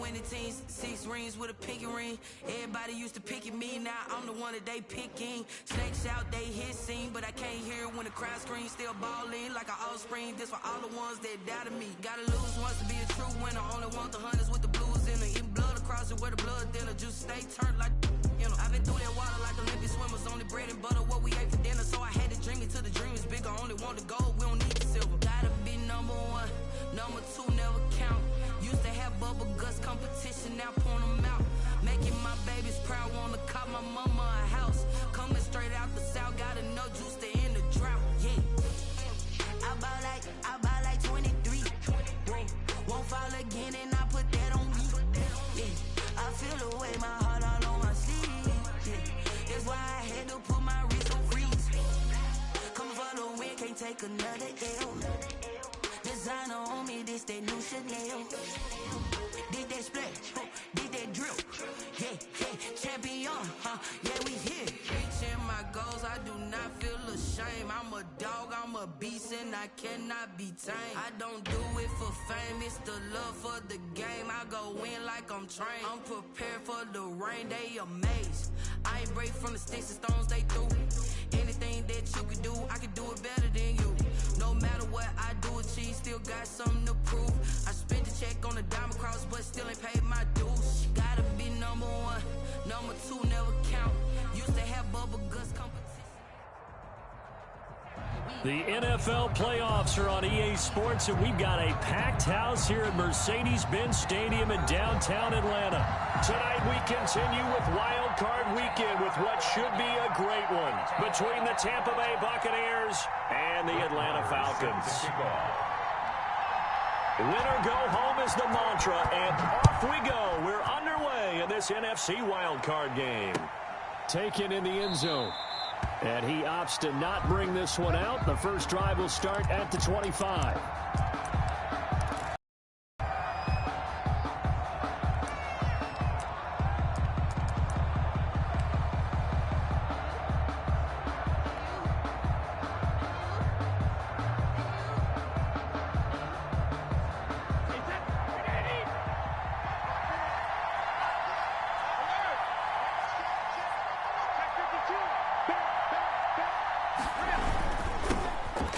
winning teams, 6 rings with a pinky ring. Everybody used to pick at me, now I'm the one that they picking. Snakes out, they hit scene, but I can't hear when the crowd screams. Still ballin' like an offspring, this for all the ones that doubted me. Gotta lose once to be a true winner, only want the hunters with the blues in it. Eating blood across it where the blood thinner, juice stay turned like I've been through that water like Olympic swimmers. Only bread and butter, what we ate for dinner. So I had to dream it till the dream is bigger. Only want the gold, we don't need the silver. Gotta be number 1, number 2 never count. Used to have bubble guts competition, now point them out. Making my babies proud, wanna cop my mama a house. Coming straight out the south, got enough juice to end the drought. Yeah, I buy like 23. Won't fall again and I put that on me. Yeah, I feel the way my heart all on my sleeve. That's why I had to put my wrist on freeze. Coming for the win, can't take another L. Designer on me, this that new Chanel. Did that splash, did that drip. Yeah, champion, yeah, we here. Reaching my goals, I do not feel ashamed. I'm a dog, I'm a beast, and I cannot be tamed. I don't do it for fame, it's the love for the game. I go in like I'm trained. I'm prepared for the rain, they amazed. I ain't break from the sticks and stones they threw. Anything that you can do, I can do it better than you. No matter what I do, achieve, still got something to prove. I spent the check on the diamond cross, but still ain't paid my dues. Gotta be number 1, number 2 never count. Used to have bubble guts competition. The NFL playoffs are on EA Sports, and we've got a packed house here at Mercedes-Benz Stadium in downtown Atlanta. Tonight we continue with Wild Card Weekend with what should be a great one between the Tampa Bay Buccaneers and the Atlanta Falcons. Win or go home is the mantra, and off we go. We're underway in this NFC Wild Card game. Taken in the end zone. And he opts to not bring this one out. The first drive will start at the 25.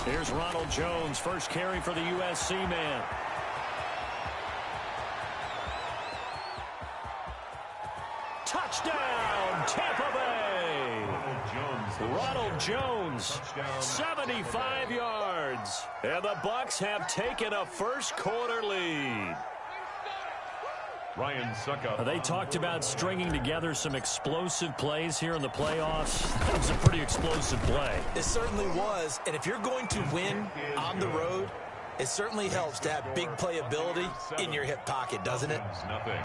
Here's Ronald Jones, first carry for the USC man. Touchdown, Tampa Bay! Ronald Jones, 75 yards. And the Bucs have taken a first quarter lead. Ryan Suckup. They talked about stringing together some explosive plays here in the playoffs. That was a pretty explosive play. It certainly was. And if you're going to win on the road, it certainly helps to have big playability in your hip pocket, doesn't it?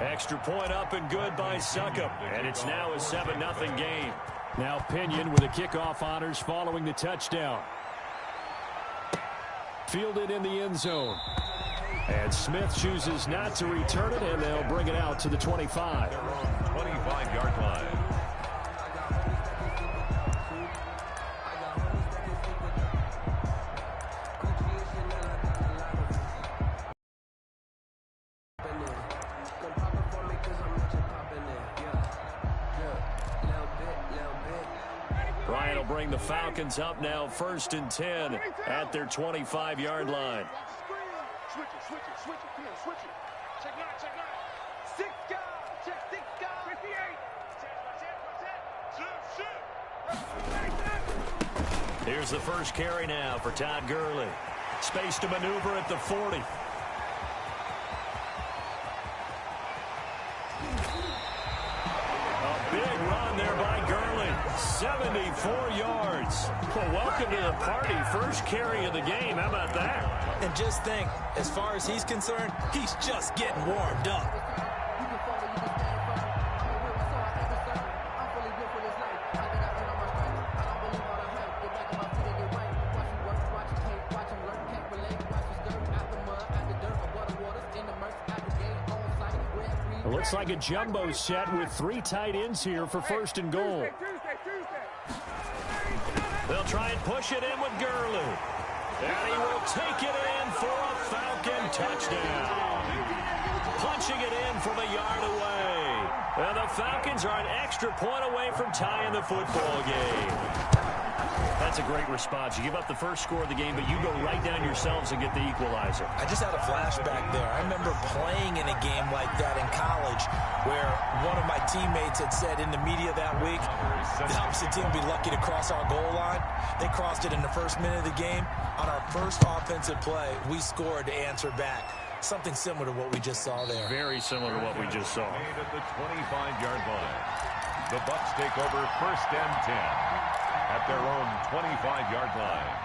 Extra point up and good by Suckup. And it's now a 7-0 game. Now Pinion with the kickoff honors following the touchdown. Fielded in the end zone. And Smith chooses not to return it, and they'll bring it out to the 25. 25-yard line. Ryan will bring the Falcons up now 1st and 10 at their 25-yard line. Switch it, come on, switch it. Check line. 6 guys, check 6 guys. 58. Here's the first carry now for Todd Gurley. Space to maneuver at the 40. A big run there by Gurley. 74 yards. Well, welcome to the party. First carry of the game. How about that? And just think, as far as he's concerned, he's just getting warmed up. It looks like a jumbo set with 3 tight ends here for 1st and goal. They'll try and push it in with Gurley. And he will take it in for a Falcon touchdown. Punch pushing it in from a yard away. And the Falcons are an extra point away from tying the football game. That's a great response. You give up the first score of the game, but you go right down yourselves and get the equalizer. I just had a flashback there. I remember playing in a game like that in college where one of my teammates had said in the media that week, the opposite team would be lucky to cross our goal line. They crossed it in the first minute of the game. On our first offensive play, we scored to answer back. Something similar to what we just saw there. Very similar to what we just saw. At the 25-yard line. The Bucs take over 1st and 10 at their own 25-yard line.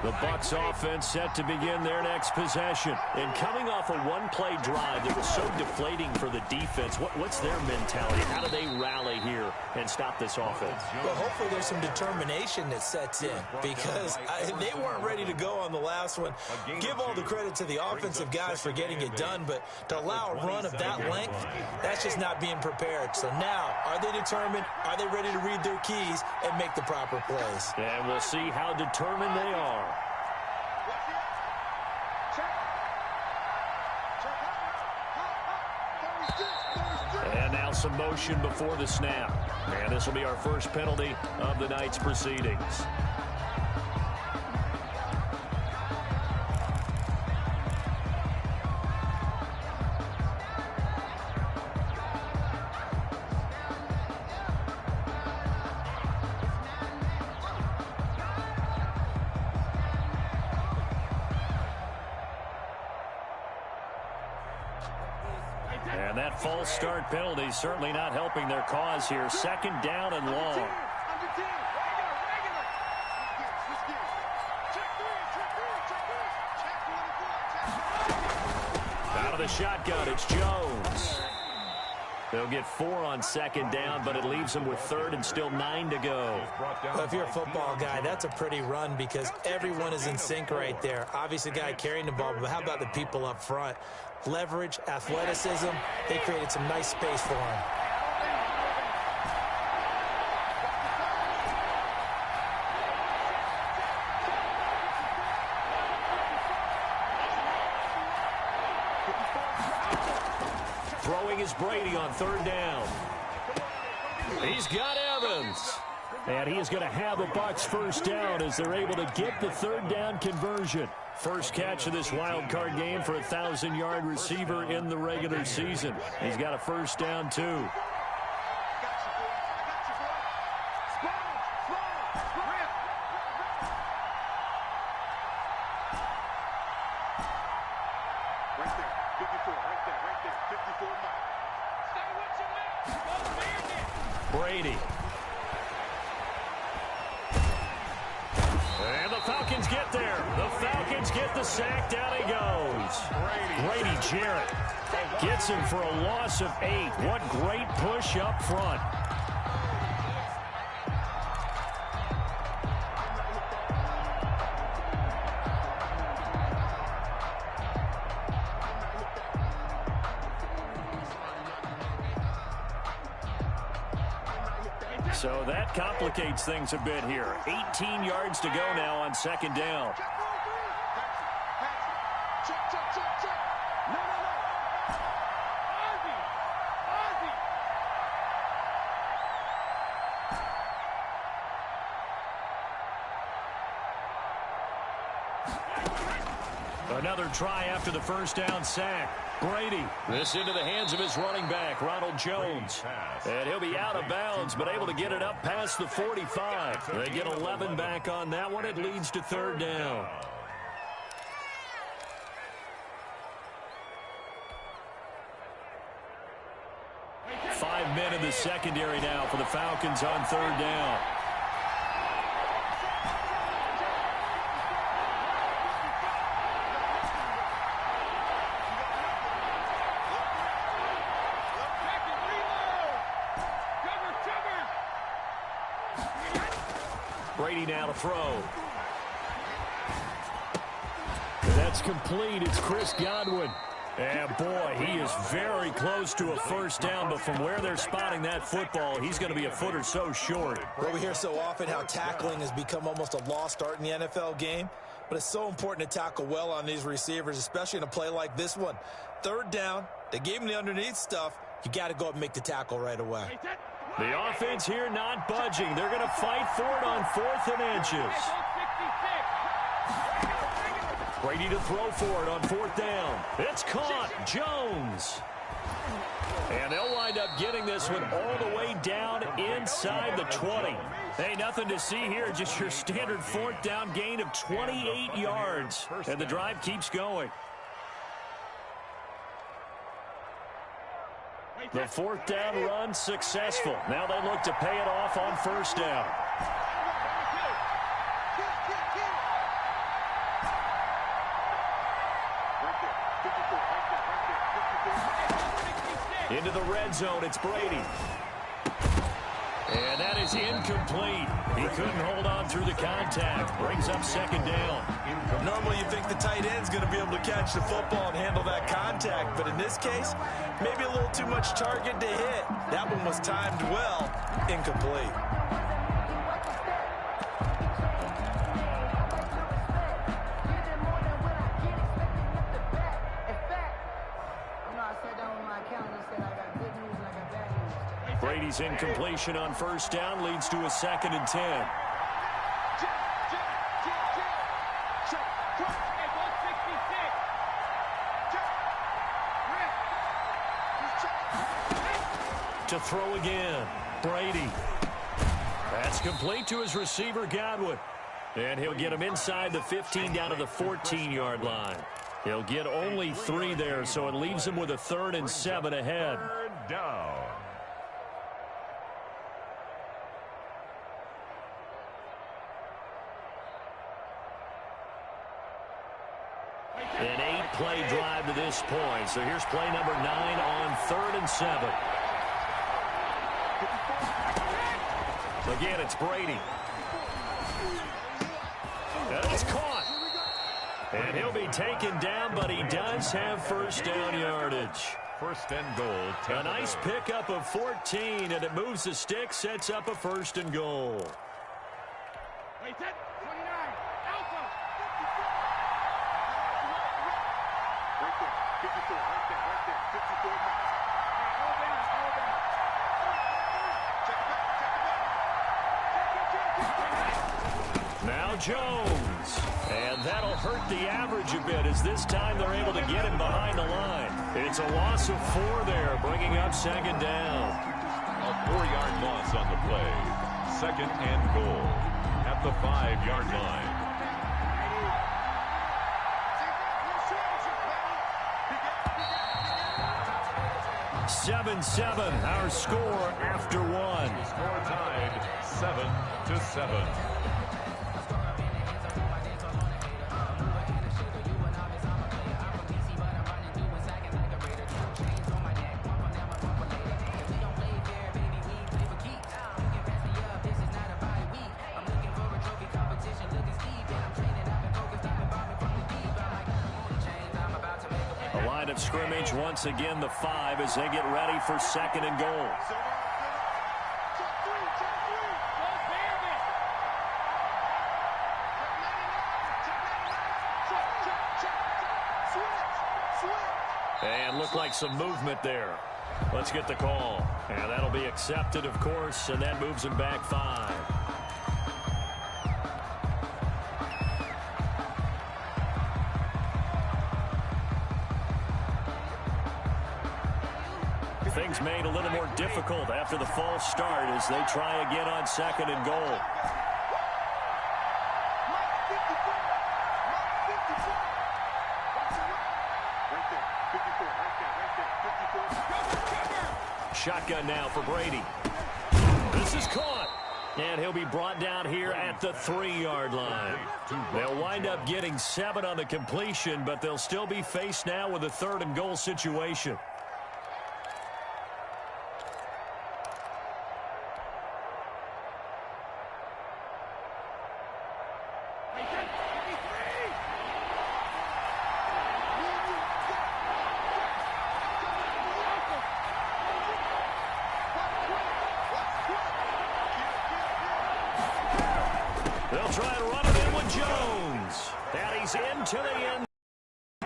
The Bucs offense set to begin their next possession. And coming off a one-play drive that was so deflating for the defense, what's their mentality? How do they rally here and stop this offense? Well, hopefully there's some determination that sets in because they weren't ready to go on the last one. Give all the credit to the offensive guys for getting it done, but to allow a run of that length, that's just not being prepared. So now, are they determined? Are they ready to read their keys and make the proper plays? And we'll see how determined they are. And now some motion before the snap. And this will be our first penalty of the night's proceedings. And that false start penalty certainly not helping their cause here. 2nd down and long. Out of the shotgun, it's Jones. They'll get 4 on 2nd down, but it leaves them with 3rd and still 9 to go. Well, if you're a football guy, that's a pretty run because everyone is in sync right there. Obviously, the guy carrying the ball, but how about the people up front? Leverage, athleticism, they created some nice space for him. Throwing is Brady on 3rd down. He's got Evans. And he is going to have the Bucs 1st down as they're able to get the 3rd down conversion. First catch of this wild card game for a 1,000-yard receiver in the regular season. He's got a 1st down, too. Brady. And the Falcons get there. The Falcons get the sack. Down he goes. Brady Jarrett gets him for a loss of 8. What great push up front. So that complicates things a bit here. 18 yards to go now on 2nd down. Another try after the 1st down sack. Brady, this into the hands of his running back, Ronald Jones. And he'll be out of bounds, but able to get it up past the 45. They get 11 back on that one. It leads to 3rd down. Five men in the secondary now for the Falcons on 3rd down. Brady now to throw. That's complete. It's Chris Godwin. And boy, he is very close to a 1st down, but from where they're spotting that football, he's going to be a foot or so short. Well, we hear so often how tackling has become almost a lost art in the NFL game. but it's so important to tackle well on these receivers, especially in a play like this one. Third down, they gave him the underneath stuff. You got to go up and make the tackle right away. The offense here not budging. They're going to fight for it on 4th and inches. Brady to throw for it on 4th down. It's caught. Jones. And they'll wind up getting this one all the way down inside the 20. Hey, nothing to see here. Just your standard 4th down gain of 28 yards. And the drive keeps going. The 4th down run successful. Now they look to pay it off on 1st down. Into the red zone, it's Brady. And that is incomplete. He couldn't hold on through the contact. Brings up 2nd down. Normally you think the tight end's going to be able to catch the football and handle that contact, but in this case, maybe a little too much target to hit. That one was timed well, incomplete. Brady's incompletion on 1st down leads to a 2nd and 10. To throw again, Brady. That's complete to his receiver, Godwin. And he'll get him inside the 15 down to the 14-yard line. He'll get only 3 there, so it leaves him with a 3rd and 7 ahead. 3rd down. An 8-play drive to this point. So here's play number 9 on 3rd and 7. Again, it's Brady. And it's caught. And he'll be taken down, but he does have 1st down yardage. 1st and goal. A nice pickup of 14, and it moves the stick, sets up a 1st and goal. Now Jones. And that'll hurt the average a bit as this time they're able to get him behind the line. It's a loss of 4 there, bringing up 2nd down. A 4-yard loss on the play. 2nd and goal at the 5-yard line. 7-7, our score after 1. Score tied 7-7. Of scrimmage once again, the 5 as they get ready for 2nd and goal. And looked like some movement there. Let's get the call. And that'll be accepted, of course, and that moves him back 5. Things made a little more difficult after the false start as they try again on 2nd and goal. Shotgun now for Brady. This is caught. And he'll be brought down here at the 3-yard line. They'll wind up getting 7 on the completion, but they'll still be faced now with a 3rd and goal situation. They'll try to run it in with Jones. into the end.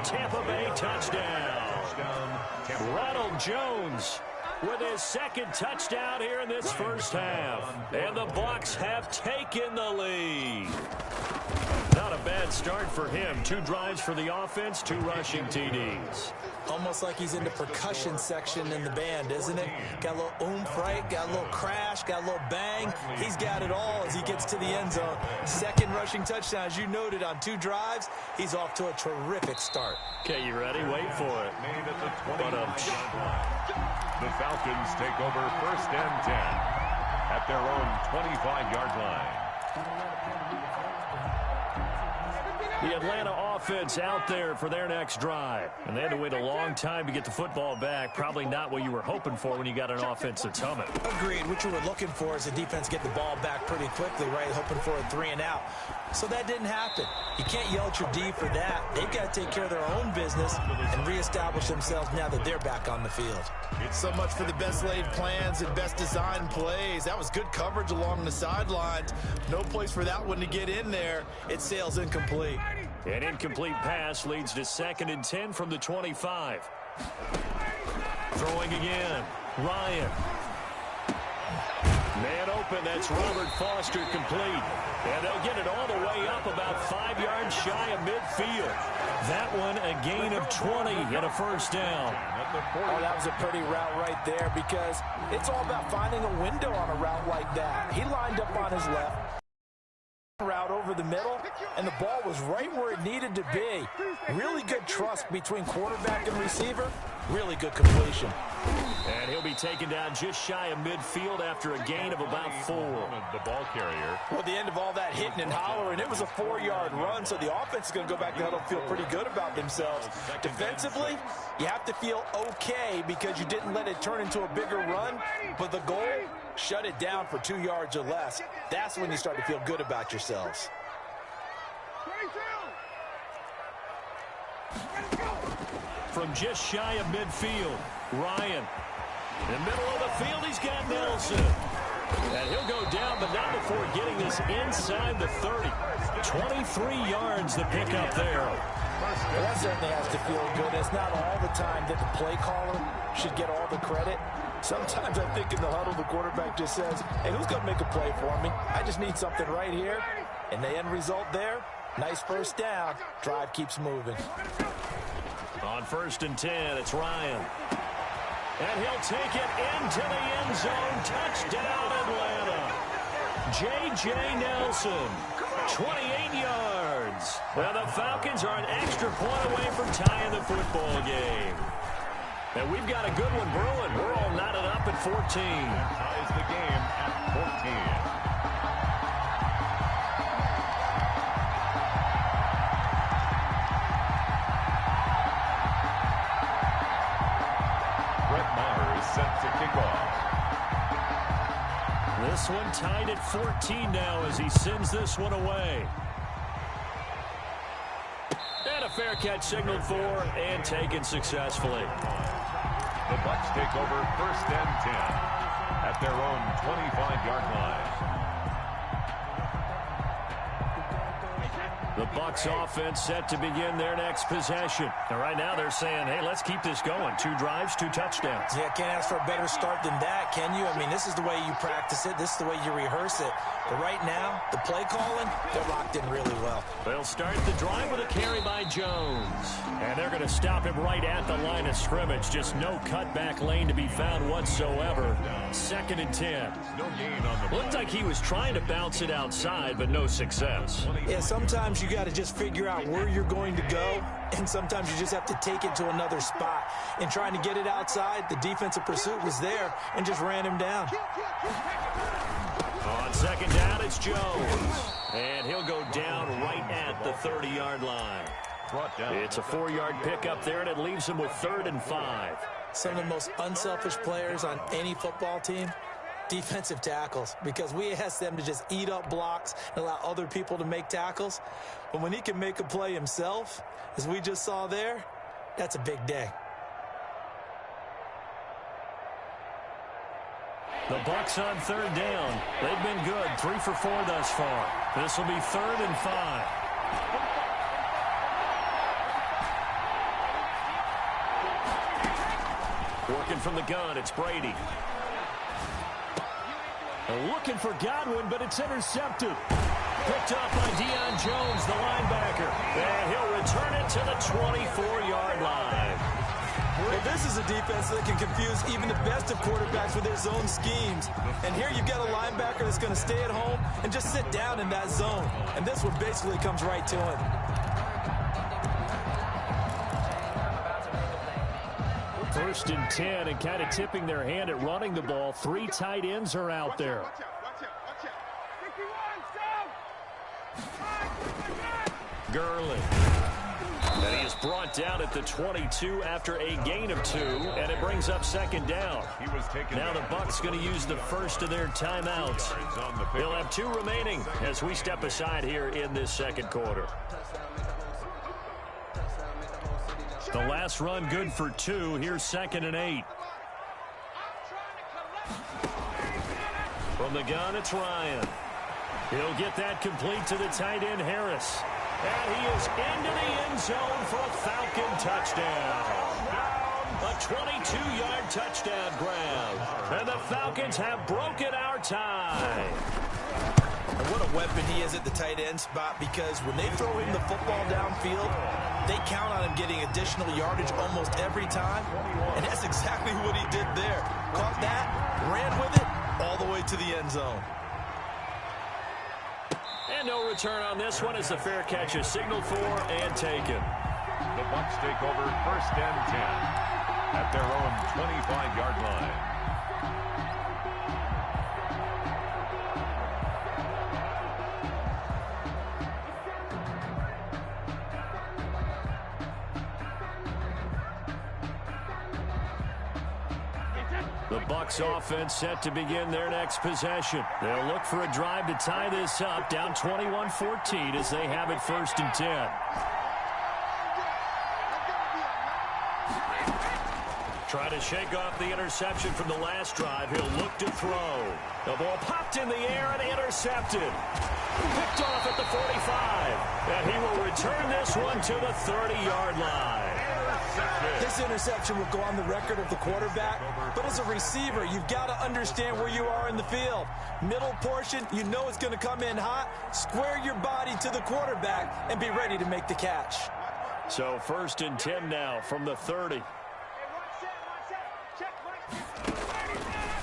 Tampa Bay touchdown. Ronald Jones with his second touchdown here in this first half. And the Bucs have taken the lead. Not a bad start for him. 2 drives for the offense, 2 rushing TDs. Almost like he's in the percussion section in the band, isn't it? Got a little oomph, right? Got a little crash, got a little bang. He's got it all as he gets to the end zone. Second rushing touchdown, as you noted, on 2 drives. He's off to a terrific start. Okay, you ready? Wait for it. The Falcons take over 1st and 10 at their own 25-yard line. The Atlanta offense out there for their next drive. And they had to wait a long time to get the football back. Probably not what you were hoping for when you got an offense that's humming. Agreed. What you were looking for is the defense get the ball back pretty quickly, right? Hoping for a 3 and out. So that didn't happen. You can't yell at your D for that. They've got to take care of their own business and reestablish themselves now that they're back on the field. So much for the best laid plans and best designed plays. That was good coverage along the sidelines. No place for that one to get in there. It sails incomplete. An incomplete pass leads to 2nd and 10 from the 25. Throwing again. Ryan. Man open. That's Robert Foster complete. And they'll get it all the way up about 5 yards shy of midfield. That one a gain of 20 and a first down. Oh, that was a pretty route right there because it's all about finding a window on a route like that. He lined up on his left. Route over the middle, and the ball was right where it needed to be. Really good trust between quarterback and receiver. Really good completion. And he'll be taken down just shy of midfield after a gain of about 4. The ball carrier. Well, the end of all that hitting and hollering, it was a 4-yard run, so the offense is going to go back to huddle, feel pretty good about themselves. Defensively, you have to feel okay because you didn't let it turn into a bigger run, but the goal, shut it down for 2 yards or less. That's when you start to feel good about yourselves. From just shy of midfield, Ryan. In the middle of the field, he's got Nelson. And he'll go down, but not before getting this inside the 30. 23 yards to pick up there. Well, that certainly has to feel good. It's not all the time that the play caller should get all the credit. Sometimes I think in the huddle, the quarterback just says, hey, who's going to make a play for me? I just need something right here. And the end result there, nice first down. Drive keeps moving. On 1st and 10, it's Ryan. And he'll take it into the end zone. Touchdown, Atlanta. J.J. Nelson, 28 yards. Well, the Falcons are an extra point away from tying the football game. And we've got a good one brewing. We're all knotted up at 14. Ties the game at 14. Set to kick off. This one tied at 14 now as he sends this one away. And a fair catch signaled for and taken successfully. The Bucs take over 1st and 10 at their own 25-yard line. The Bucs offense set to begin their next possession. And right now they're saying, hey, let's keep this going. 2 drives, 2 touchdowns. Yeah, can't ask for a better start than that, can you? I mean, this is the way you practice it. This is the way you rehearse it. But right now, the play calling, they're locked in really well. They'll start the drive with a carry by Jones. And they're going to stop him right at the line of scrimmage. Just no cutback lane to be found whatsoever. 2nd and 10. No gain on the Looked like he was trying to bounce it outside, but no success. Yeah, sometimes you got to just figure out where you're going to go, and sometimes you just have to take it to another spot. In trying to get it outside, the defensive pursuit was there and just ran him down. On 2nd down, it's Jones. And he'll go down right at the 30-yard line. It's a 4-yard pickup there, and it leaves him with 3rd and 5. Some of the most unselfish players on any football team, defensive tackles, because we ask them to just eat up blocks and allow other people to make tackles. But when he can make a play himself, as we just saw there, that's a big day. The Bucs on 3rd down. They've been good, 3 for 4 thus far. This will be 3rd and 5. from the gun. It's Brady. Looking for Godwin, but it's intercepted. Picked up by Deion Jones, the linebacker. And he'll return it to the 24-yard line. Well, this is a defense that can confuse even the best of quarterbacks with their zone schemes. And here you've got a linebacker that's going to stay at home and just sit down in that zone. And this one basically comes right to him. First and 10, and kind of tipping their hand at running the ball. 3 tight ends are out there. Gurley. And he is brought down at the 22 after a gain of 2, and it brings up second down. Now the Bucs going to use the first of their timeouts. They'll have 2 remaining as we step aside here in this second quarter. The last run good for 2. Here's 2nd and 8. From the gun, it's Ryan. He'll get that complete to the tight end, Harris. And he is into the end zone for a Falcon touchdown. A 22-yard touchdown grab. And the Falcons have broken our tie. And what a weapon he is at the tight end spot, because when they throw him the football downfield, they count on him getting additional yardage almost every time. And that's exactly what he did there. Caught that, ran with it, all the way to the end zone. And no return on this one as the fair catch is signaled for and taken. The Bucs take over 1st and 10 at their own 25-yard line. The Bucs offense set to begin their next possession. They'll look for a drive to tie this up, down 21-14 as they have it 1st and 10. Try to shake off the interception from the last drive. He'll look to throw. The ball popped in the air and intercepted. Picked off at the 45. And he will return this one to the 30-yard line. This interception will go on the record of the quarterback, but as a receiver, you've got to understand where you are in the field. Middle portion, you know it's going to come in hot. Square your body to the quarterback and be ready to make the catch. So 1st and 10 now from the 30.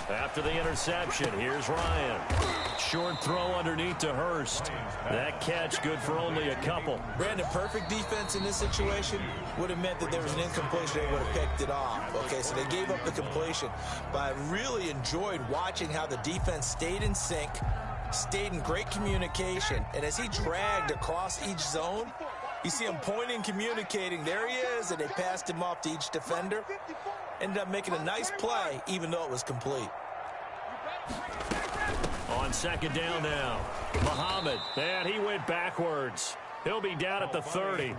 After the interception, here's Ryan. Short throw underneath to Hurst. That catch good for only a couple. Brandon, perfect defense in this situation would have meant that there was an incompletion. They would have picked it off. Okay, so they gave up the completion. But I really enjoyed watching how the defense stayed in sync, stayed in great communication. And as he dragged across each zone, you see him pointing, communicating. There he is, and they passed him off to each defender. Ended up making a nice play, even though it was complete. On 2nd down now, Muhammad, and he went backwards. He'll be down at the 30.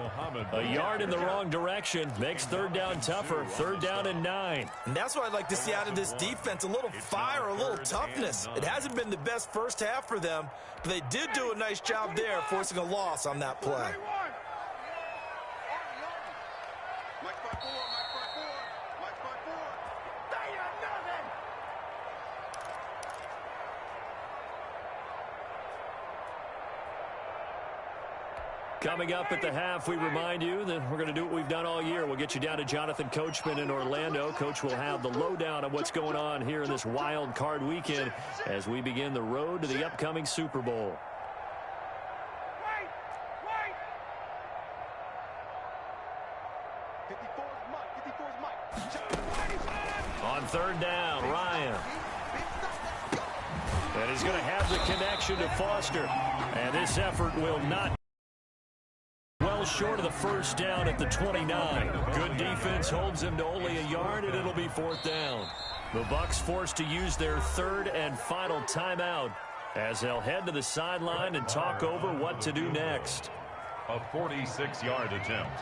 A yard in the wrong direction makes 3rd down tougher. 3rd down and 9. And that's what I'd like to see out of this defense, a little fire, a little toughness. It hasn't been the best first half for them, but they did do a nice job there, forcing a loss on that play. Coming up at the half, we remind you that we're going to do what we've done all year. We'll get you down to Jonathan Coachman in Orlando. Coach will have the lowdown of what's going on here in this wild card weekend as we begin the road to the upcoming Super Bowl. On 3rd down, Ryan. And he's going to have the connection to Foster. And this effort will not well short of the 1st down at the 29. Good defense holds him to only a yard, and it'll be 4th down. The Bucs forced to use their 3rd and final timeout as they'll head to the sideline and talk over what to do next. A 46-yard attempt.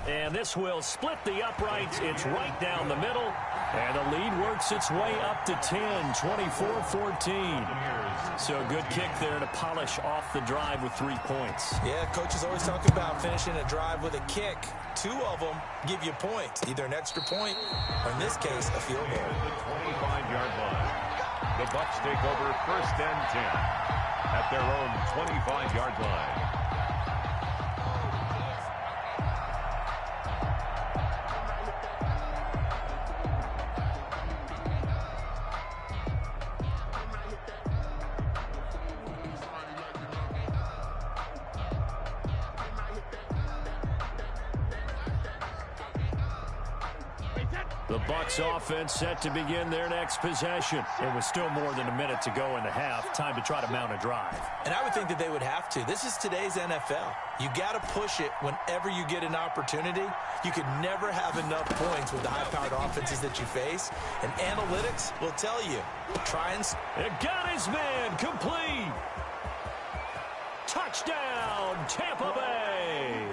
And this will split the uprights. It's right down the middle. And the lead works its way up to 10, 24-14. So a good kick there to polish off the drive with 3 points. Yeah, coaches always talk about finishing a drive with a kick. 2 of them give you points, either an extra point or, in this case, a field goal. The 25-yard line. The Bucs take over 1st and 10 at their own 25-yard line. The Bucs offense set to begin their next possession. It was still more than a minute to go in the half. Time to try to mount a drive. And I would think that they would have to. This is today's NFL. You got to push it whenever you get an opportunity. You could never have enough points with the high-powered offenses that you face. And analytics will tell you. Try and... It got his man complete. Touchdown, Tampa Bay.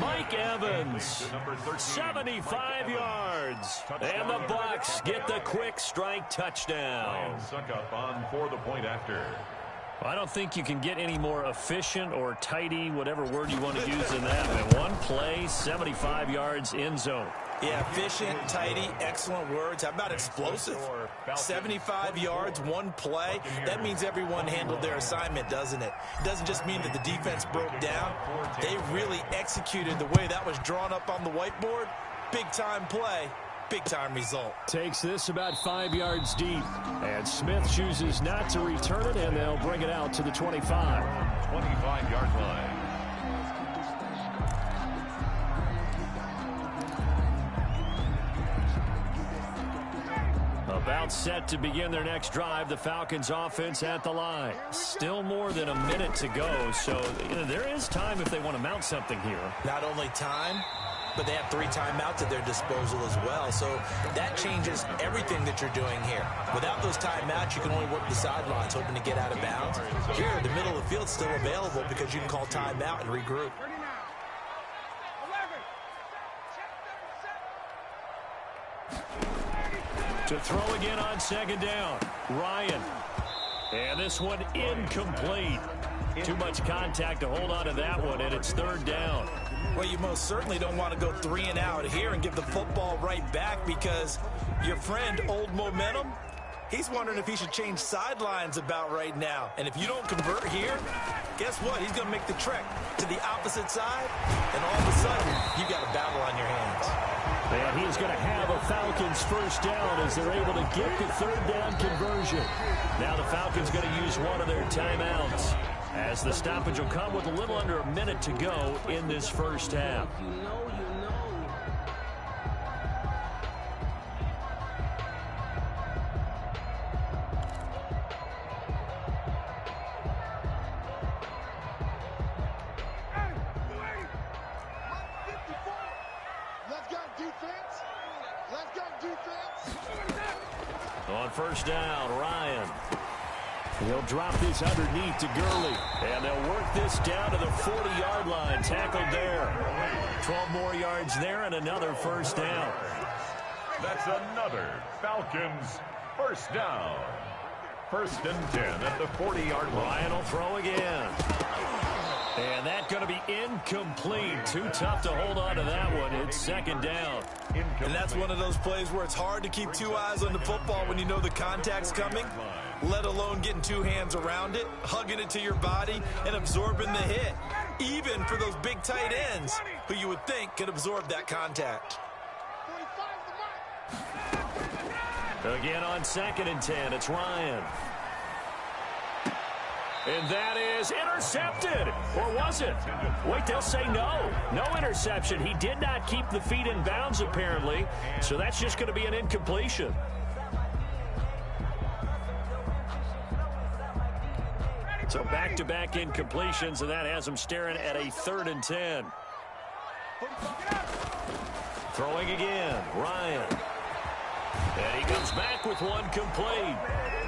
Mike Evans, 75 yards, and the Bucs get the quick strike touchdown. Suck up on for the point after. I don't think you can get any more efficient or tidy, whatever word you want to use in that. Man, one play, 75 yards, end zone. Yeah, efficient, tidy, excellent words. How about explosive? 75 yards, one play. That means everyone handled their assignment, doesn't it? It doesn't just mean that the defense broke down. They really executed the way that was drawn up on the whiteboard. Big-time play, big-time result. Takes this about 5 yards deep. And Smith chooses not to return it, and they'll bring it out to the 25. 25-yard line. About set to begin their next drive, the Falcons offense at the line. Still more than a minute to go, so there is time if they want to mount something here. Not only time, but they have 3 timeouts at their disposal as well, so that changes everything that you're doing here. Without those timeouts, you can only work the sidelines, hoping to get out of bounds. Here, the middle of the field's still available because you can call timeout and regroup. To throw again on 2nd down, Ryan. And this one incomplete. Too much contact to hold on to that one, and it's 3rd down. Well, you most certainly don't want to go 3 and out here and give the football right back because your friend, Old Momentum, he's wondering if he should change sidelines about right now. And if you don't convert here, guess what? He's going to make the trek to the opposite side, and all of a sudden, you got a battle on your hands. And he's going to have a Falcons 1st down as they're able to get the 3rd down conversion. Now the Falcons going to use one of their timeouts as the stoppage will come with a little under a minute to go in this 1st half. On 1st down, Ryan. He'll drop this underneath to Gurley. And they'll work this down to the 40-yard line. Tackled there. 12 more yards there and another 1st down. That's another Falcons 1st down. 1st and 10 at the 40-yard line. Ryan will throw again. And that's going to be incomplete. Too tough to hold on to that one. It's 2nd down. And that's one of those plays where it's hard to keep 2 eyes on the football when you know the contact's coming, let alone getting 2 hands around it, hugging it to your body, and absorbing the hit. Even for those big tight ends who you would think could absorb that contact. Again on 2nd and 10, it's Ryan. And that is intercepted. Or was it? Wait, they'll say no. No interception. He did not keep the feet in bounds, apparently. So that's just going to be an incompletion. So back-to-back incompletions, and that has them staring at a 3rd and 10. Throwing again, Ryan. And he comes back with one complete.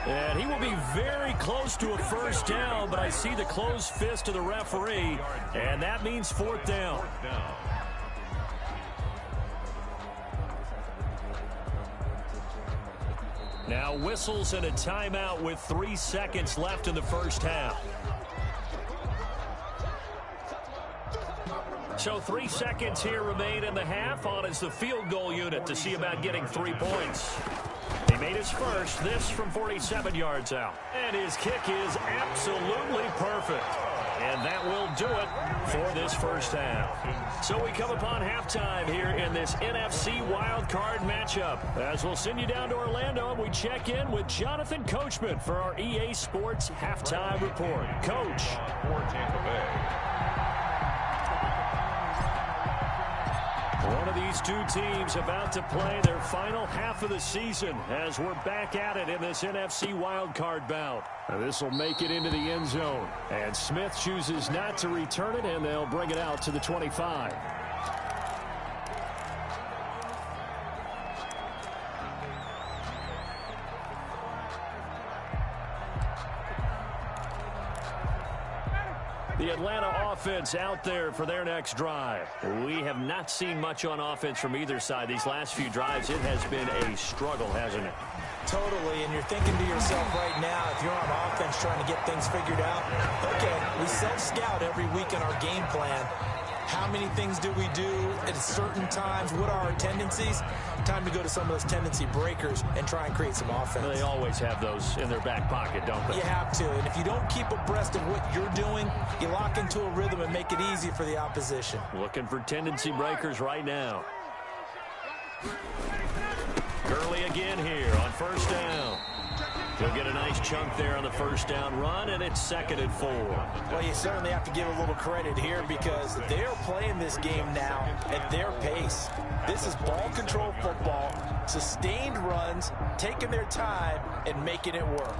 And he will be very close to a 1st down, but I see the closed fist of the referee, and that means 4th down. Now whistles and a timeout with 3 seconds left in the first half. So 3 seconds here remain in the half. On is the field goal unit to see about getting 3 points. He made his first, this from 47 yards out. And his kick is absolutely perfect. And that will do it for this first half. So we come upon halftime here in this NFC wildcard matchup. As we'll send you down to Orlando, and we check in with Jonathan Coachman for our EA Sports Halftime Report. Coach. For Tampa Bay. One of these two teams about to play their final half of the season as we're back at it in this NFC wildcard bout. This will make it into the end zone. And Smith chooses not to return it, and they'll bring it out to the 25. The Atlanta offense out there for their next drive. We have not seen much on offense from either side. These last few drives, it has been a struggle, hasn't it? Totally, and you're thinking to yourself right now, if you're on offense trying to get things figured out, okay, we self-scout every week in our game plan. How many things do we do at certain times? What are our tendencies? Time to go to some of those tendency breakers and try and create some offense. They always have those in their back pocket, don't they? You have to, and if you don't keep abreast of what you're doing, you lock into a rhythm and make it easy for the opposition. Looking for tendency breakers right now. Gurley again here on first down. He'll get a nice chunk there on the first down run, and it's 2nd and 4. Well, you certainly have to give a little credit here because they're playing this game now at their pace. This is ball control football, sustained runs, taking their time, and making it work.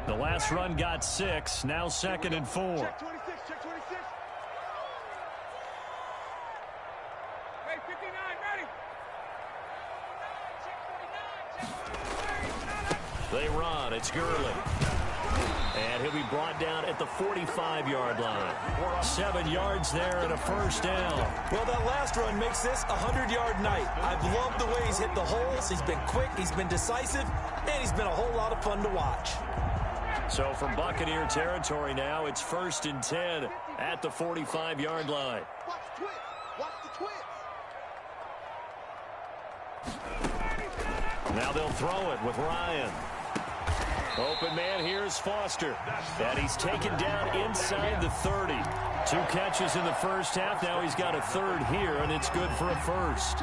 The last run got 6, now 2nd and 4. Check 26, check 26. Hey, 59, ready? They run. It's Gurley. And he'll be brought down at the 45-yard line. 7 yards there and a first down. Well, that last run makes this a 100-yard night. I've loved the way he's hit the holes. He's been quick, he's been decisive, and he's been a whole lot of fun to watch. So from Buccaneer territory now, it's 1st and 10 at the 45-yard line. Watch the twist. Watch the twist. Now they'll throw it with Ryan. Open man, here's Foster. And he's taken down inside the 30. 2 catches in the first half. Now he's got a 3rd here, and it's good for a first.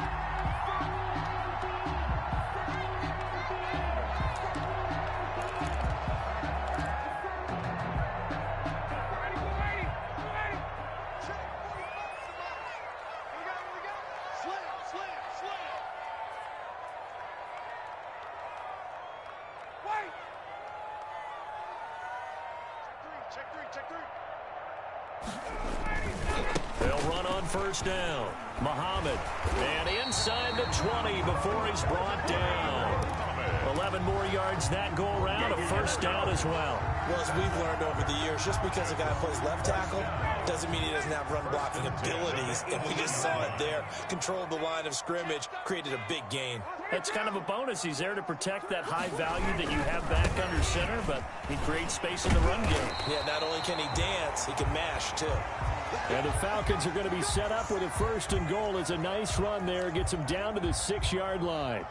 They'll run on first down. Muhammad. And inside the 20 before he's brought down. 11 more yards that go around. A first down as well. Well, as we've learned over the years, just because a guy plays left tackle doesn't mean he doesn't have run blocking abilities. And we just saw it there. Controlled the line of scrimmage, created a big gain. That's kind of a bonus. He's there to protect that high value that you have back under center, but he creates space in the run game. Yeah, not only can he dance, he can mash, too. And the Falcons are going to be set up with a 1st and goal. It's a nice run there. Gets him down to the 6-yard line.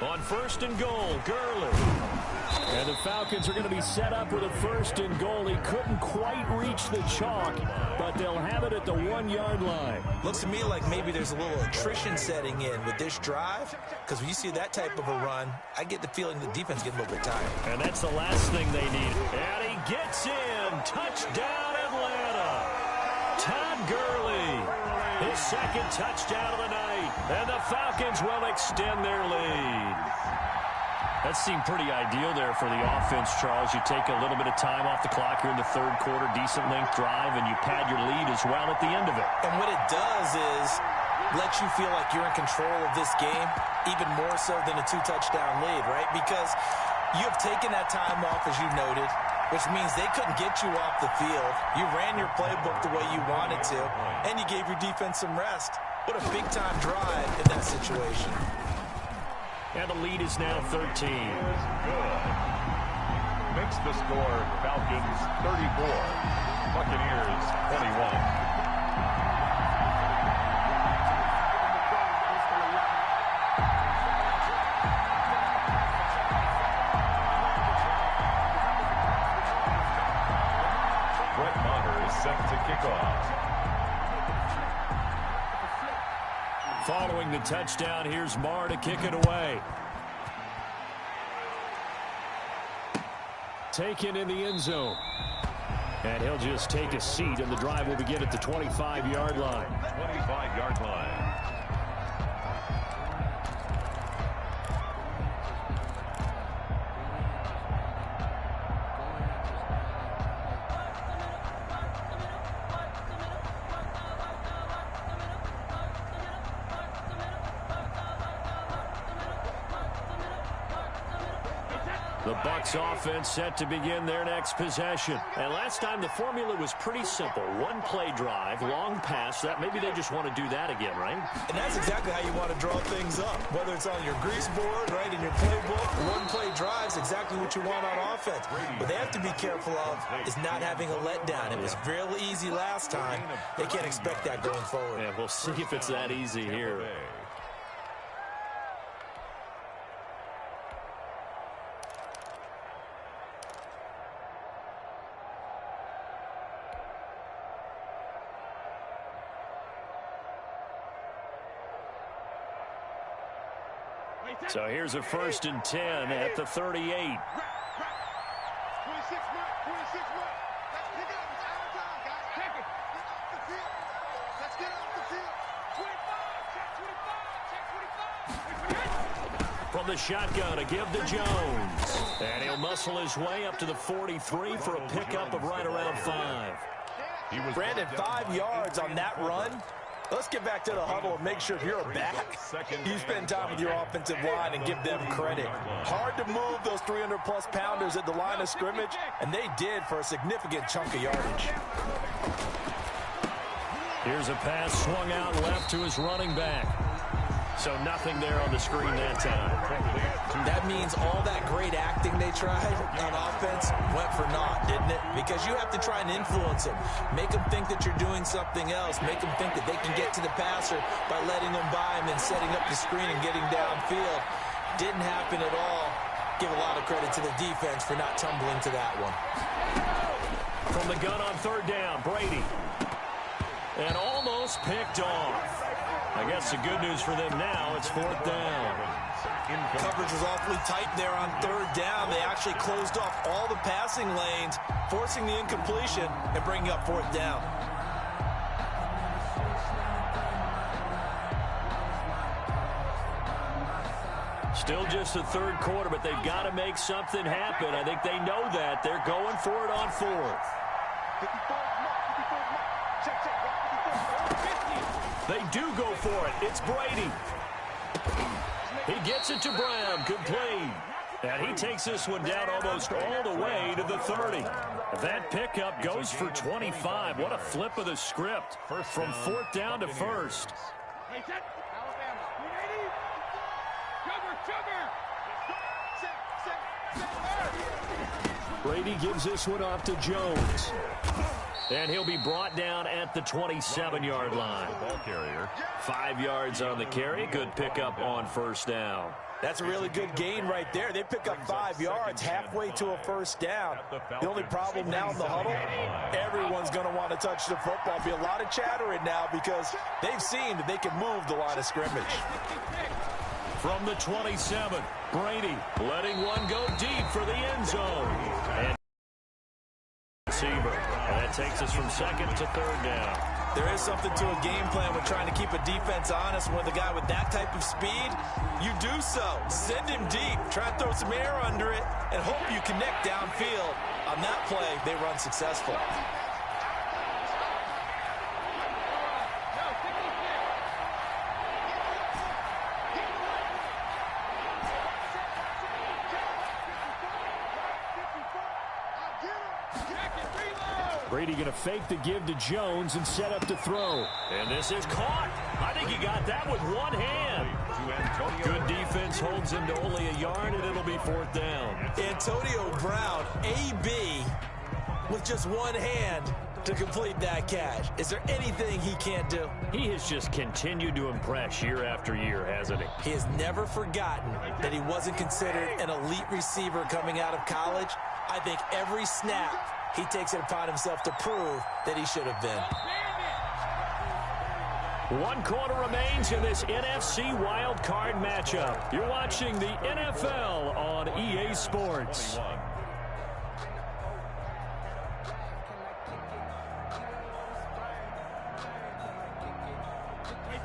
On 1st and goal, Gurley. And the Falcons are going to be set up with a 1st and goal. He couldn't quite reach the chalk, but they'll have it at the 1-yard line. Looks to me like maybe there's a little attrition setting in with this drive, because when you see that type of a run, I get the feeling the defense gets a little bit tired. And that's the last thing they need. And he gets in. Touchdown, Atlanta. Todd Gurley. His 2nd touchdown of the night. And the Falcons will extend their lead. That seemed pretty ideal there for the offense, Charles. You take a little bit of time off the clock here in the third quarter, decent length drive, and you pad your lead as well at the end of it. And what it does is let you feel like you're in control of this game, even more so than a 2-touchdown lead, right? Because you have taken that time off, as you noted, which means they couldn't get you off the field. You ran your playbook the way you wanted to, and you gave your defense some rest. What a big-time drive in that situation. And the lead is now 13. Makes the score Falcons 34, Buccaneers 21. Set to kick off. Following the touchdown, here's Marr to kick it away. Taken in the end zone. And he'll just take a seat, and the drive will begin at the 25-yard line. 25-yard line. The Bucs offense set to begin their next possession. And last time the formula was pretty simple. One play drive, long pass. That maybe they just want to do that again, right? And that's exactly how you want to draw things up. Whether it's on your grease board, right, in your playbook, one play drive is exactly what you want on offense. What they have to be careful of is not having a letdown. It was real easy last time. They can't expect that going forward. Yeah, we'll see if it's that easy here. So here's a 1st and 10 at the 38. 26 Let's pick it up. It's out of time, guys. Take it. Get off the field. Let's get off the field. 25. Check 25. From the shotgun, a give to Jones. And he'll muscle his way up to the 43 for a pickup of right around 5. Brandon, 5 yards on that run. Let's get back to the huddle and make sure if you're a back, you spend time with your offensive line and give them credit. Hard to move those 300-plus pounders at the line of scrimmage, and they did for a significant chunk of yardage. Here's a pass swung out left to his running back. So nothing there on the screen that time. That means all that great acting they tried on offense went for naught, didn't it? Because you have to try and influence them. Make them think that you're doing something else. Make them think that they can get to the passer by letting them by him and setting up the screen and getting downfield. Didn't happen at all. Give a lot of credit to the defense for not tumbling to that one. From the gun on 3rd down, Brady. And almost picked off. I guess the good news for them now, it's 4th down. Coverage was awfully tight there on 3rd down. They actually closed off all the passing lanes, forcing the incompletion and bringing up 4th down. Still just the 3rd quarter, but they've got to make something happen. I think they know that. They're going for it on 4th. They do go for it. It's Brady. He gets it to Brown. Good play. And he takes this one down almost all the way to the 30. That pickup goes for 25. What a flip of the script. From 4th down to 1st. Brady gives this one off to Jones. And he'll be brought down at the 27-yard line. 5 yards on the carry. Good pickup on 1st down. That's a really good gain right there. They pick up 5 yards halfway to a 1st down. The only problem now in the huddle, everyone's going to want to touch the football. Be a lot of chattering now because they've seen that they can move the line of scrimmage. From the 27, Brady letting one go deep for the end zone. And receiver. And that takes us from 2nd to 3rd down. There is something to a game plan when trying to keep a defense honest. With a guy with that type of speed, you do so. Send him deep. Try to throw some air under it and hope you connect downfield. On that play, they run successful. Brady going to fake the give to Jones and set up to throw. And this is caught. I think he got that with one hand. Good defense holds him to only a yard, and it'll be 4th down. Antonio Brown, AB, with just one hand to complete that catch. Is there anything he can't do? He has just continued to impress year after year, hasn't he? He has never forgotten that he wasn't considered an elite receiver coming out of college. I think every snap he takes it upon himself to prove that he should have been. 1 quarter remains in this NFC wild card matchup. You're watching the NFL on EA Sports.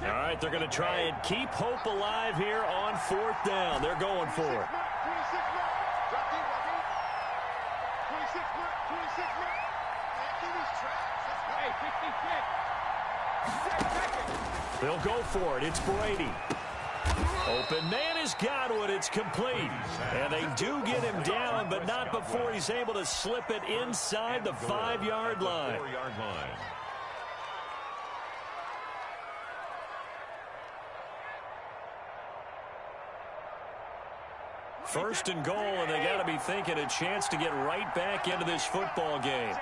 All right, they're going to try and keep hope alive here on 4th down. They're going for it. They'll go for it. It's Brady. Open man is Godwin. It's complete. And they do get him down, but not before he's able to slip it inside the 5-yard line. First and goal, and they got to be thinking a chance to get right back into this football game.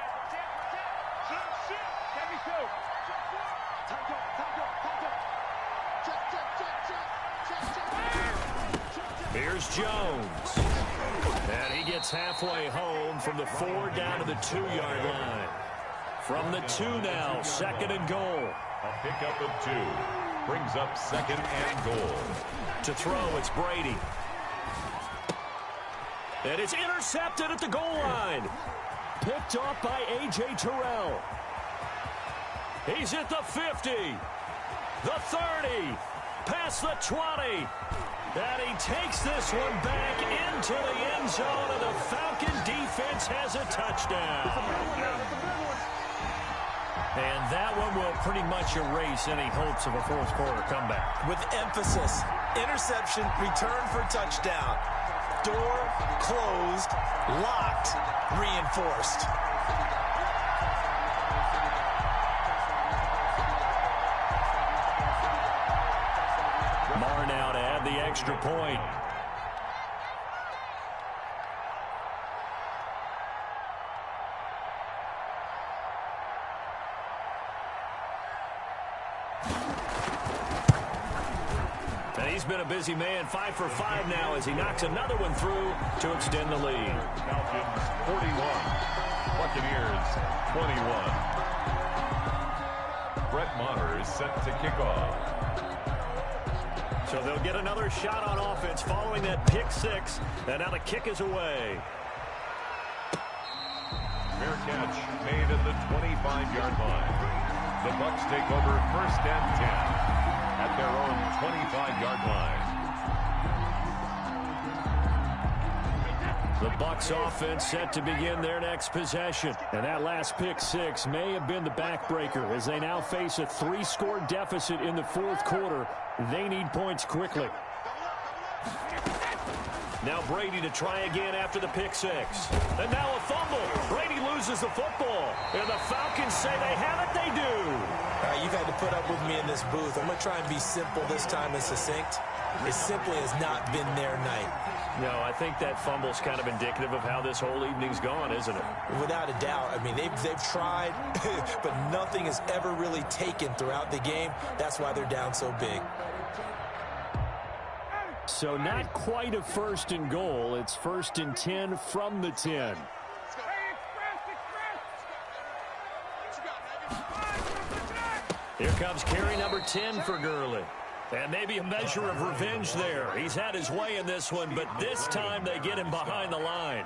Here's Jones. And he gets halfway home from the 4 down to the 2-yard line. From the 2 now, 2nd and goal. A pickup of 2. Brings up 2nd and goal. To throw, it's Brady. And it's intercepted at the goal line. Picked off by A.J. Terrell. He's at the 50. The 30. Past the 20. And he takes this one back into the end zone, and the Falcon defense has a touchdown. And that one will pretty much erase any hopes of a 4th quarter comeback. With emphasis, interception, return for touchdown. Door closed, locked, reinforced. Marr now to add the extra point. And he's been a busy man, 5 for 5 now as he knocks another one through to extend the lead. Falcons 41, Buccaneers 21. Brett Maher is set to kick off. So they'll get another shot on offense following that pick 6. And now the kick is away. Fair catch made at the 25-yard line. The Bucs take over 1st and 10 at their own 25-yard line. The Bucs offense set to begin their next possession. And that last pick 6 may have been the backbreaker as they now face a 3-score deficit in the 4th quarter. They need points quickly. Now Brady to try again after the pick 6. And now a fumble. Brady loses the football. And the Falcons say they have it. They do. You've had to put up with me in this booth. I'm going to try and be simple this time and succinct. It simply has not been their night. No, I think that fumble's kind of indicative of how this whole evening's gone, isn't it? Without a doubt. I mean, they've tried, but nothing has ever really taken throughout the game. That's why they're down so big. So not quite a 1st and goal. It's 1st and 10 from the 10. Here comes carry number 10 for Gurley. And maybe a measure of revenge there. He's had his way in this one, but this time they get him behind the line.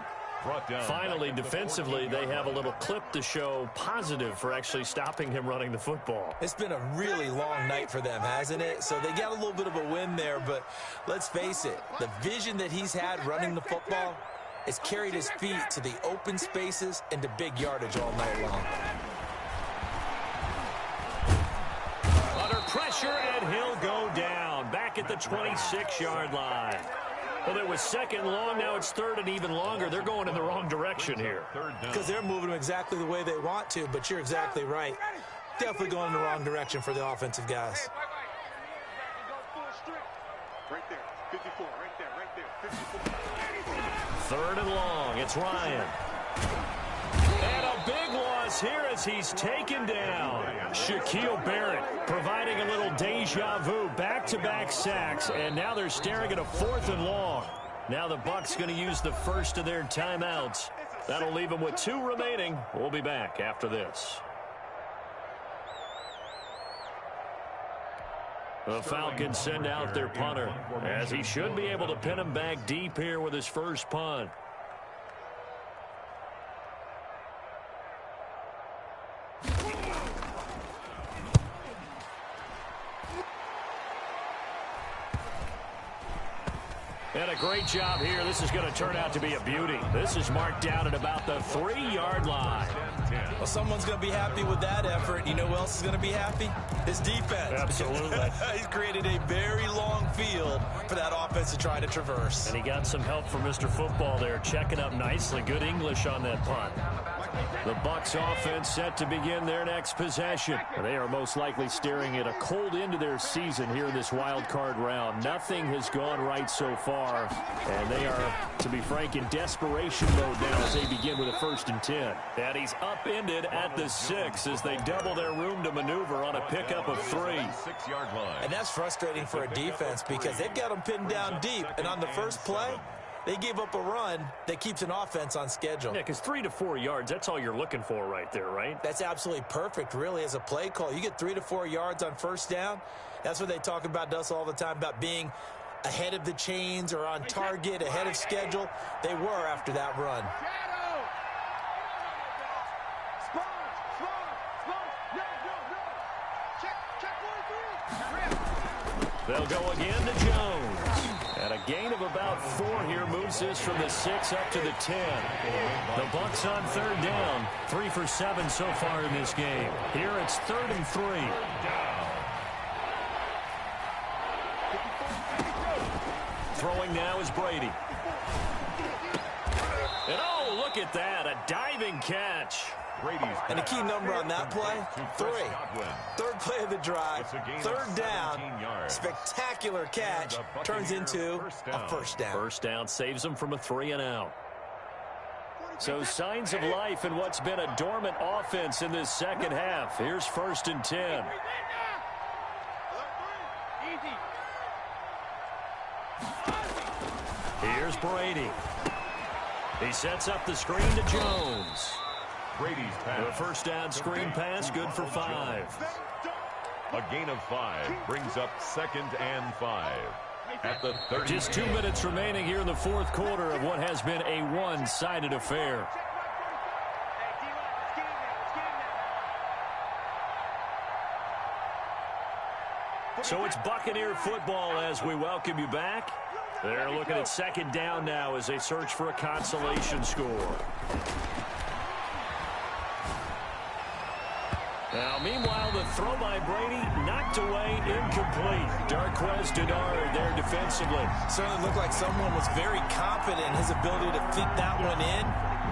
Finally, defensively, they have a little clip to show positive for actually stopping him running the football. It's been a really long night for them, hasn't it? So they got a little bit of a win there, but let's face it, the vision that he's had running the football has carried his feet to the open spaces and to big yardage all night long. Under pressure, and he'll go down. Back at the 26-yard line. Well, it was second long. Now it's third and even longer. They're going in the wrong direction here. Because they're moving them exactly the way they want to, but you're exactly right. Definitely going in the wrong direction for the offensive guys. Right there, 54, right there, 54. Third and long. It's Ryan. And a big loss here as he's taken down. Shaquille Barrett providing a little deja vu, back-to-back sacks, and now they're staring at a fourth and long. Now the Bucs going to use the first of their timeouts. That'll leave them with 2 remaining. We'll be back after this. The Falcons send out their punter, as he should be able to pin him back deep here with his first punt. And a great job here. This is going to turn out to be a beauty. This is marked down at about the 3-yard line. Well, someone's going to be happy with that effort. You know who else is going to be happy? His defense. Absolutely. He's created a very long field for that offense to try to traverse. And he got some help from Mr. Football there, checking up nicely. Good English on that punt. The Bucs offense set to begin their next possession. They are most likely staring at a cold end to their season here in this wild card round. Nothing has gone right so far, and they are, to be frank, in desperation mode now as they begin with a 1st and 10. And he's upended at the 6 as they double their room to maneuver on a pickup of 3. 6-yard line. And that's frustrating for a defense because they've got them pinned down deep, and on the first play, they gave up a run that keeps an offense on schedule. Yeah, because 3 to 4 yards, that's all you're looking for right there, right? That's absolutely perfect, really, as a play call. You get 3 to 4 yards on first down. That's what they talk about to us all the time, about being ahead of the chains or on target, ahead of schedule. They were after that run. They'll go again to Jones. And a gain of about 4 here moves this from the 6 up to the 10. The Bucs on 3rd down. 3 for 7 so far in this game. Here it's 3rd and 3. Throwing now is Brady. And oh, look at that. A diving catch. And a key number on that play, 3. 3rd play of the drive, 3rd down, spectacular catch, turns into a first down. First down saves them from a 3 and out. So signs of life in what's been a dormant offense in this second half. Here's 1st and 10. Here's Brady. He sets up the screen to Jones. Brady's pass. The first down screen pass, good for 5. A gain of 5 brings up 2nd and 5 at the 30. Just 2 minutes remaining here in the 4th quarter of what has been a one-sided affair. So it's Buccaneer football as we welcome you back. They're looking at 2nd down now as they search for a consolation score. Now, meanwhile, the throw by Brady knocked away, incomplete. Darquez Denard there defensively. Certainly looked like someone was very confident in his ability to fit that one in.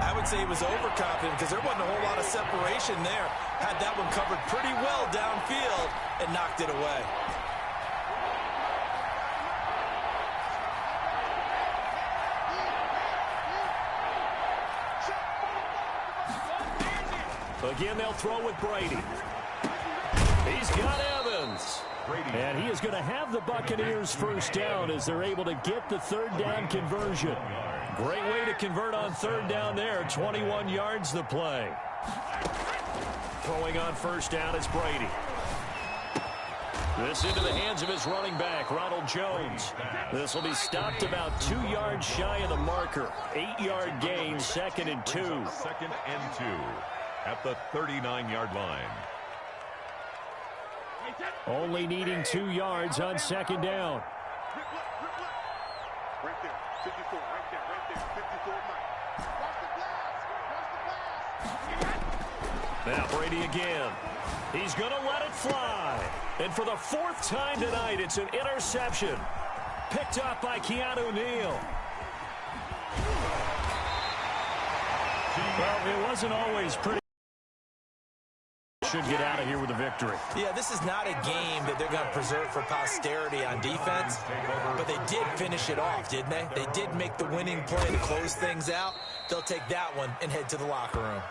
I would say he was overconfident because there wasn't a whole lot of separation there. Had that one covered pretty well downfield and knocked it away. Again, they'll throw with Brady. He's got Evans. And he is going to have the Buccaneers first down as they're able to get the 3rd down conversion. Great way to convert on 3rd down there. 21 yards the play. Throwing on 1st down, it's Brady. This into the hands of his running back, Ronald Jones. This will be stopped about 2 yards shy of the marker. 8-yard gain, 2nd and 2. 2nd and 2 at the 39-yard line. Only needing 2 yards on 2nd down. Right there, 54, right there, 54 Mike. Watch the blast. Now Brady again. He's going to let it fly. And for the 4th time tonight, it's an interception. Picked up by Keanu Neal. Well, it wasn't always pretty. Should get out of here with a victory. Yeah, this is not a game that they're going to preserve for posterity on defense, but they did finish it off, didn't they? They did make the winning play to close things out. They'll take that one and head to the locker room.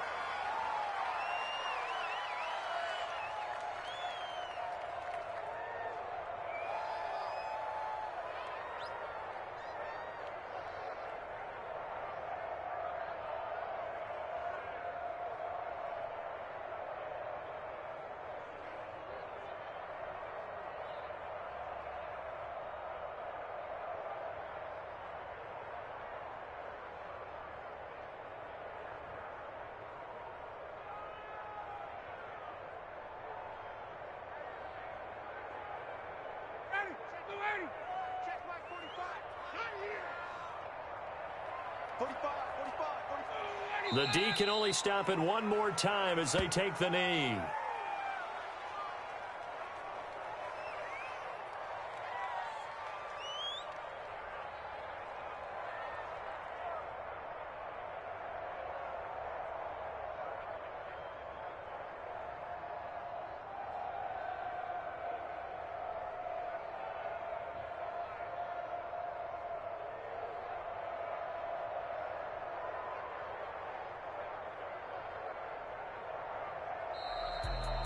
Check Mike 45. Not here. 45, 45, 45. The D can only stop it one more time as they take the knee.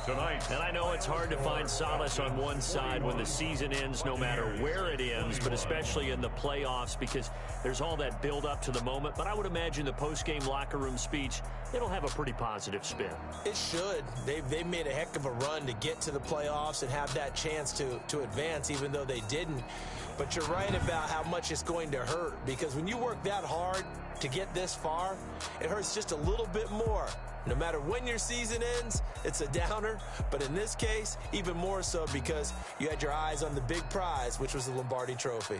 Tonight. And I know it's hard to find solace on one side when the season ends, no matter where it ends, but especially in the playoffs because there's all that build up to the moment. But I would imagine the post-game locker room speech, it'll have a pretty positive spin. It should. They've made a heck of a run to get to the playoffs and have that chance to advance, even though they didn't. But you're right about how much it's going to hurt, because when you work that hard to get this far, it hurts just a little bit more. No matter when your season ends, it's a downer. But in this case, even more so because you had your eyes on the big prize, which was the Lombardi Trophy.